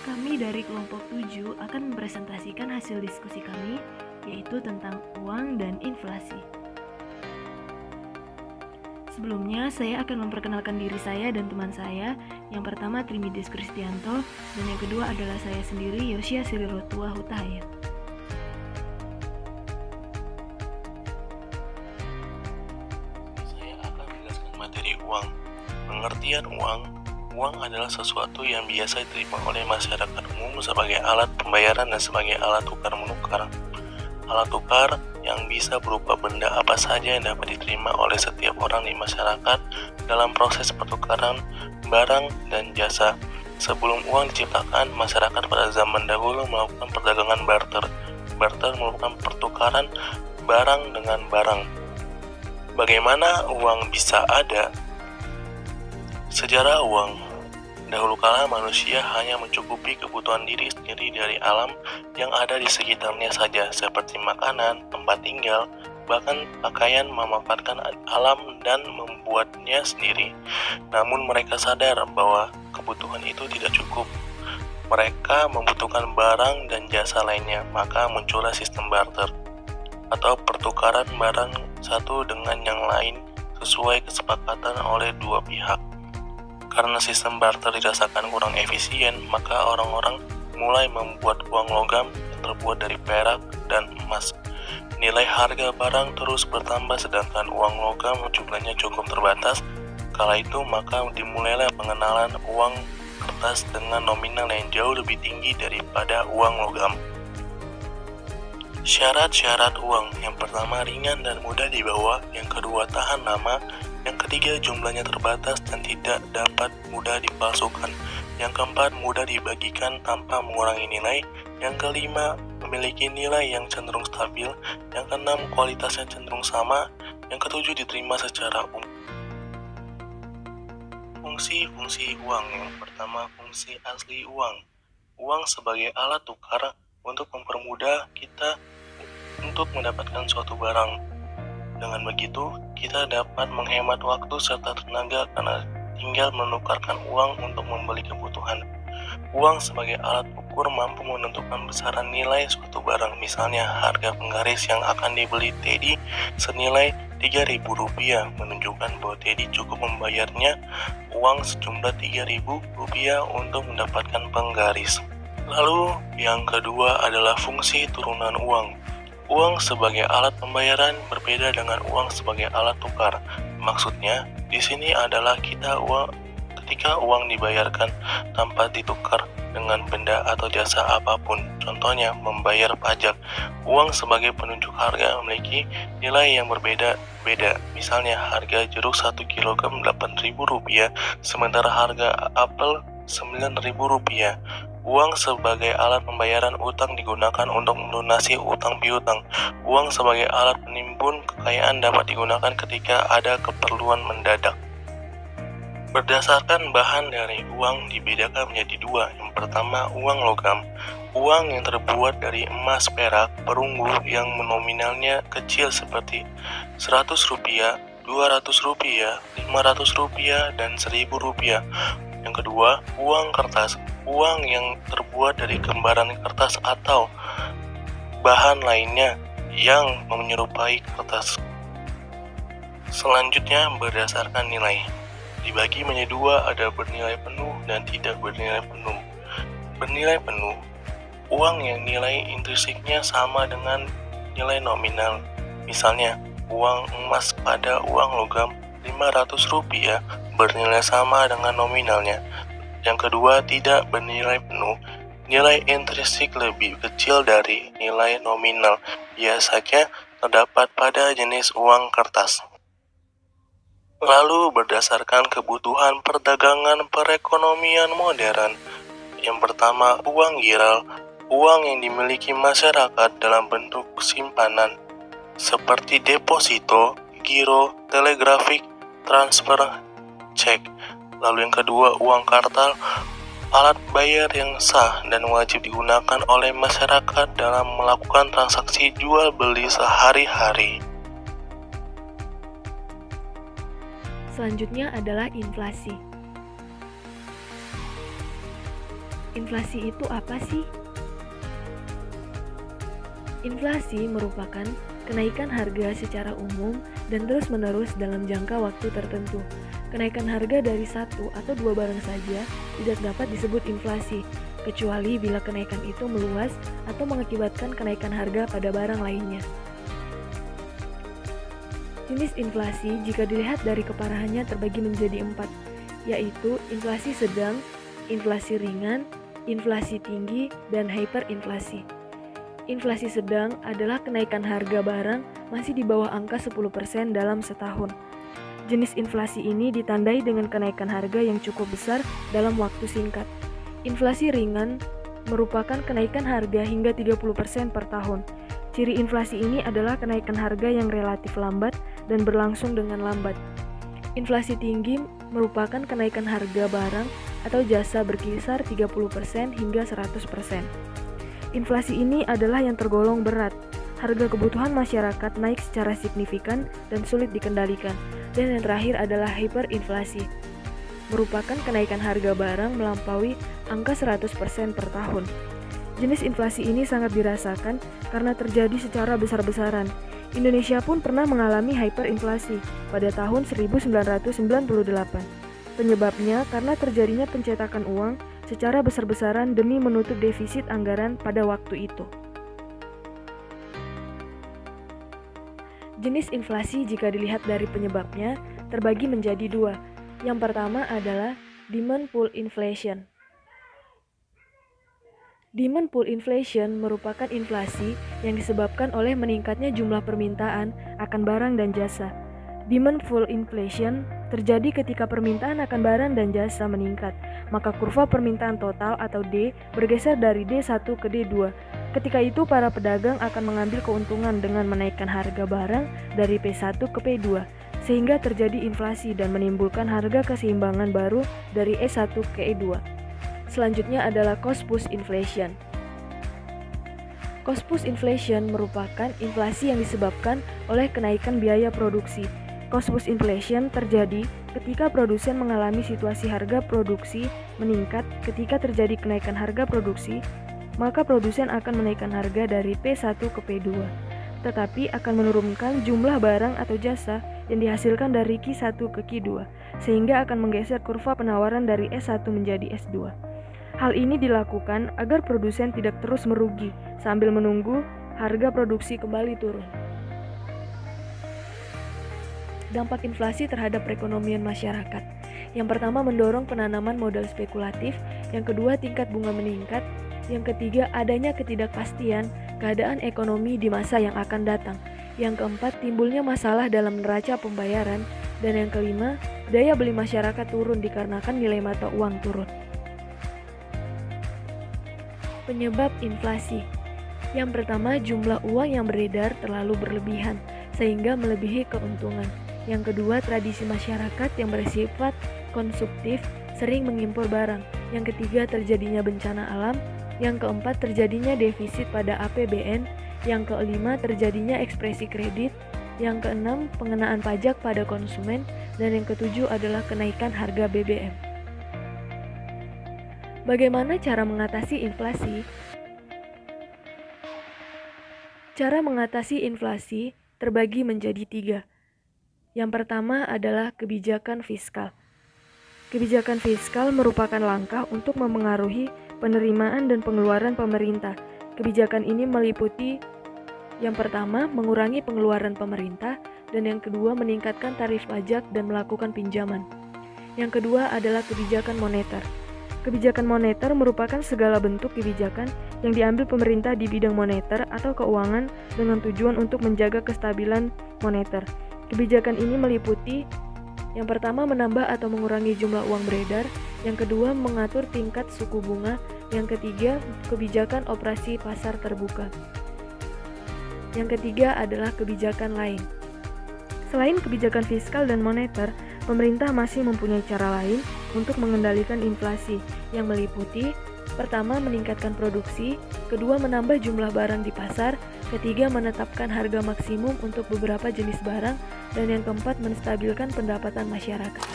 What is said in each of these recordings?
Kami dari kelompok 7 akan mempresentasikan hasil diskusi kami, yaitu tentang uang dan inflasi. Sebelumnya, saya akan memperkenalkan diri saya dan teman saya. Yang pertama, Trimides Kristianto, dan yang kedua adalah saya sendiri, Yosia Sirirotua Hutahaya. Saya akan menjelaskan materi uang. Pengertian uang. Uang adalah sesuatu yang biasa diterima oleh masyarakat umum sebagai alat pembayaran dan sebagai alat tukar menukar. Alat tukar yang bisa berupa benda apa saja yang dapat diterima oleh setiap orang di masyarakat dalam proses pertukaran barang dan jasa. Sebelum uang diciptakan, masyarakat pada zaman dahulu melakukan perdagangan barter. Barter merupakan pertukaran barang dengan barang. Bagaimana uang bisa ada? Sejarah uang. Dahulu kala manusia hanya mencukupi kebutuhan diri sendiri dari alam yang ada di sekitarnya saja, seperti makanan, tempat tinggal, bahkan pakaian, memanfaatkan alam dan membuatnya sendiri. Namun mereka sadar bahwa kebutuhan itu tidak cukup. Mereka membutuhkan barang dan jasa lainnya, maka muncullah sistem barter atau pertukaran barang satu dengan yang lain sesuai kesepakatan oleh dua pihak. Karena sistem barter dirasakan kurang efisien, maka orang-orang mulai membuat uang logam yang terbuat dari perak dan emas. Nilai harga barang terus bertambah sedangkan uang logam jumlahnya cukup terbatas. Kala itu maka dimulailah pengenalan uang kertas dengan nominal yang jauh lebih tinggi daripada uang logam. Syarat-syarat uang. Yang pertama, ringan dan mudah dibawa. Yang kedua, tahan lama. Yang ketiga, jumlahnya terbatas dan tidak dapat mudah dipalsukan. Yang keempat, mudah dibagikan tanpa mengurangi nilai. Yang kelima, memiliki nilai yang cenderung stabil. Yang keenam, kualitasnya cenderung sama. Yang ketujuh, diterima secara umum. Fungsi-fungsi uang. Yang pertama, fungsi asli uang. Uang sebagai alat tukar untuk mempermudah kita untuk mendapatkan suatu barang. Dengan begitu, kita dapat menghemat waktu serta tenaga karena tinggal menukarkan uang untuk membeli kebutuhan. Uang sebagai alat ukur mampu menentukan besaran nilai suatu barang. Misalnya, harga penggaris yang akan dibeli Teddy senilai Rp3.000 menunjukkan bahwa Teddy cukup membayarnya uang sejumlah Rp3.000 untuk mendapatkan penggaris. Lalu, yang kedua adalah fungsi turunan uang. Uang sebagai alat pembayaran berbeda dengan uang sebagai alat tukar. Maksudnya, di sini adalah ketika uang dibayarkan tanpa ditukar dengan benda atau jasa apapun. Contohnya, membayar pajak. Uang sebagai penunjuk harga memiliki nilai yang berbeda-beda. Misalnya, harga jeruk 1 kg Rp8.000, sementara harga apel Rp9.000. Uang sebagai alat pembayaran utang digunakan untuk melunasi utang piutang. Uang sebagai alat penimbun kekayaan dapat digunakan ketika ada keperluan mendadak. Berdasarkan bahan dari uang dibedakan menjadi dua. Yang pertama, uang logam. Uang yang terbuat dari emas, perak, perunggu yang nominalnya kecil seperti Rp100, Rp200, Rp500, dan Rp1.000. Yang kedua, uang kertas. Uang yang terbuat dari lembaran kertas atau bahan lainnya yang menyerupai kertas. Selanjutnya, berdasarkan nilai. Dibagi menjadi dua, ada bernilai penuh dan tidak bernilai penuh. Bernilai penuh, uang yang nilai intrinsiknya sama dengan nilai nominal. Misalnya, uang emas pada uang logam Rp500 bernilai sama dengan nominalnya. Yang kedua, tidak bernilai penuh. Nilai intrinsik lebih kecil dari nilai nominal. Biasanya terdapat pada jenis uang kertas. Lalu berdasarkan kebutuhan perdagangan perekonomian modern. Yang pertama, uang giral. Uang yang dimiliki masyarakat dalam bentuk simpanan seperti deposito, giro, telegrafik, transfer, cek. Lalu yang kedua, uang kartal, alat bayar yang sah dan wajib digunakan oleh masyarakat dalam melakukan transaksi jual beli sehari-hari. Selanjutnya adalah inflasi. Inflasi itu apa sih? Inflasi merupakan kenaikan harga secara umum dan terus-menerus dalam jangka waktu tertentu. Kenaikan harga dari satu atau dua barang saja tidak dapat disebut inflasi, kecuali bila kenaikan itu meluas atau mengakibatkan kenaikan harga pada barang lainnya. Jenis inflasi jika dilihat dari keparahannya terbagi menjadi 4, yaitu inflasi sedang, inflasi ringan, inflasi tinggi, dan hyperinflasi. Inflasi sedang adalah kenaikan harga barang masih di bawah angka 10% dalam setahun. Jenis inflasi ini ditandai dengan kenaikan harga yang cukup besar dalam waktu singkat. Inflasi ringan merupakan kenaikan harga hingga 30% per tahun. Ciri inflasi ini adalah kenaikan harga yang relatif lambat dan berlangsung dengan lambat. Inflasi tinggi merupakan kenaikan harga barang atau jasa berkisar 30% hingga 100%. Inflasi ini adalah yang tergolong berat. Harga kebutuhan masyarakat naik secara signifikan dan sulit dikendalikan. Dan yang terakhir adalah hyperinflasi, merupakan kenaikan harga barang melampaui angka 100% per tahun. Jenis inflasi ini sangat dirasakan karena terjadi secara besar-besaran. Indonesia pun pernah mengalami hyperinflasi pada tahun 1998. Penyebabnya karena terjadinya pencetakan uang secara besar-besaran demi menutup defisit anggaran pada waktu itu. Jenis inflasi jika dilihat dari penyebabnya terbagi menjadi 2. Yang pertama adalah demand pull inflation. Demand pull inflation merupakan inflasi yang disebabkan oleh meningkatnya jumlah permintaan akan barang dan jasa. Demand pull inflation terjadi ketika permintaan akan barang dan jasa meningkat, maka kurva permintaan total atau D bergeser dari D1 ke D2. Ketika itu para pedagang akan mengambil keuntungan dengan menaikkan harga barang dari P1 ke P2, sehingga terjadi inflasi dan menimbulkan harga keseimbangan baru dari E1 ke E2. Selanjutnya adalah cost push inflation. Cost push inflation merupakan inflasi yang disebabkan oleh kenaikan biaya produksi. Cost push inflation terjadi ketika produsen mengalami situasi harga produksi meningkat. Ketika terjadi kenaikan harga produksi, maka produsen akan menaikkan harga dari P1 ke P2, tetapi akan menurunkan jumlah barang atau jasa yang dihasilkan dari Q1 ke Q2, sehingga akan menggeser kurva penawaran dari S1 menjadi S2. Hal ini dilakukan agar produsen tidak terus merugi sambil menunggu harga produksi kembali turun. Dampak inflasi terhadap perekonomian masyarakat. Yang pertama, mendorong penanaman modal spekulatif. Yang kedua, tingkat bunga meningkat. Yang ketiga, adanya ketidakpastian keadaan ekonomi di masa yang akan datang. Yang keempat, timbulnya masalah dalam neraca pembayaran. Dan yang kelima, daya beli masyarakat turun dikarenakan nilai mata uang turun. Penyebab inflasi. Yang pertama, jumlah uang yang beredar terlalu berlebihan sehingga melebihi keuntungan. Yang kedua, tradisi masyarakat yang bersifat konsumtif sering mengimpor barang. Yang ketiga, terjadinya bencana alam. Yang keempat, terjadinya defisit pada APBN. Yang kelima, terjadinya ekspresi kredit. Yang keenam, pengenaan pajak pada konsumen. Dan yang ketujuh adalah kenaikan harga BBM. Bagaimana cara mengatasi inflasi? Cara mengatasi inflasi terbagi menjadi 3. Yang pertama adalah kebijakan fiskal. Kebijakan fiskal merupakan langkah untuk memengaruhi penerimaan dan pengeluaran pemerintah. Kebijakan ini meliputi yang pertama, mengurangi pengeluaran pemerintah, dan yang kedua, meningkatkan tarif pajak dan melakukan pinjaman. Yang kedua adalah kebijakan moneter. Kebijakan moneter merupakan segala bentuk kebijakan yang diambil pemerintah di bidang moneter atau keuangan dengan tujuan untuk menjaga kestabilan moneter. Kebijakan ini meliputi yang pertama, menambah atau mengurangi jumlah uang beredar. Yang kedua, mengatur tingkat suku bunga. Yang ketiga, kebijakan operasi pasar terbuka. Yang ketiga adalah kebijakan lain. Selain kebijakan fiskal dan moneter, pemerintah masih mempunyai cara lain untuk mengendalikan inflasi yang meliputi pertama, meningkatkan produksi, kedua, menambah jumlah barang di pasar, ketiga, menetapkan harga maksimum untuk beberapa jenis barang, dan yang keempat, menstabilkan pendapatan masyarakat.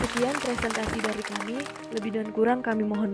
Sekian presentasi dari kami, lebih dan kurang kami mohon maaf.